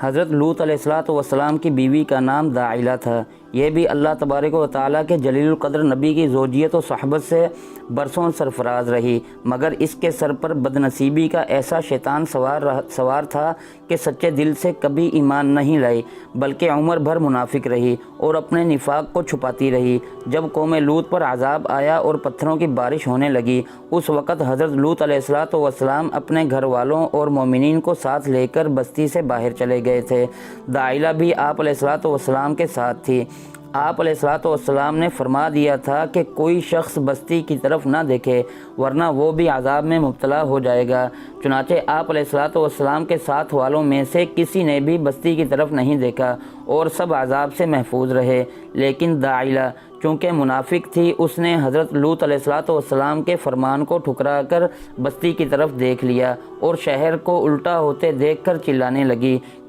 حضرت لوط علیہ السلام کی بیوی کا نام داعلہ تھا۔ یہ بھی اللہ تبارک و تعالیٰ کے جلیل القدر نبی کی زوجیت و صحبت سے برسوں سرفراز رہی، مگر اس کے سر پر بدنصیبی کا ایسا شیطان سوار تھا کہ سچے دل سے کبھی ایمان نہیں لائی، بلکہ عمر بھر منافق رہی اور اپنے نفاق کو چھپاتی رہی۔ جب قوم لوط پر عذاب آیا اور پتھروں کی بارش ہونے لگی، اس وقت حضرت لوط علیہ السلام اپنے گھر والوں اور مومنین کو ساتھ لے کر بستی سے باہر چلے گئے تھے۔ داعلہ بھی آپ علیہ السلام کے ساتھ تھی۔ آپ علیہ السلام نے فرما دیا تھا کہ کوئی شخص بستی کی طرف نہ دیکھے ورنہ وہ بھی عذاب میں مبتلا ہو جائے گا۔ چنانچہ آپ علیہ السلام کے ساتھ والوں میں سے کسی نے بھی بستی کی طرف نہیں دیکھا اور سب عذاب سے محفوظ رہے، لیکن داعلہ چونکہ منافق تھی، اس نے حضرت لوط علیہ السلام کے فرمان کو ٹھکرا کر بستی کی طرف دیکھ لیا اور شہر کو الٹا ہوتے دیکھ کر چلانے لگی